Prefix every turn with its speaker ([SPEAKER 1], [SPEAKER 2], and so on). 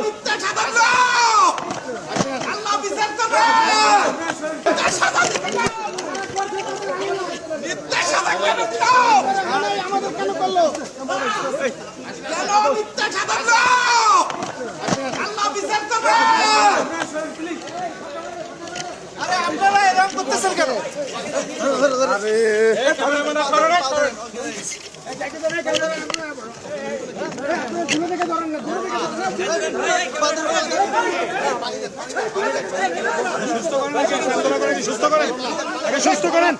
[SPEAKER 1] মিথ্যা সাধন আল্লাহ বিচার করবে। মিথ্যা সাধন আমাদের কেন করলো? কেন মিথ্যা সাধন আল্লাহ বিচার করবে। আরে আপনারা এরকম করতেছেন কেন?
[SPEAKER 2] সুস্থ করেন।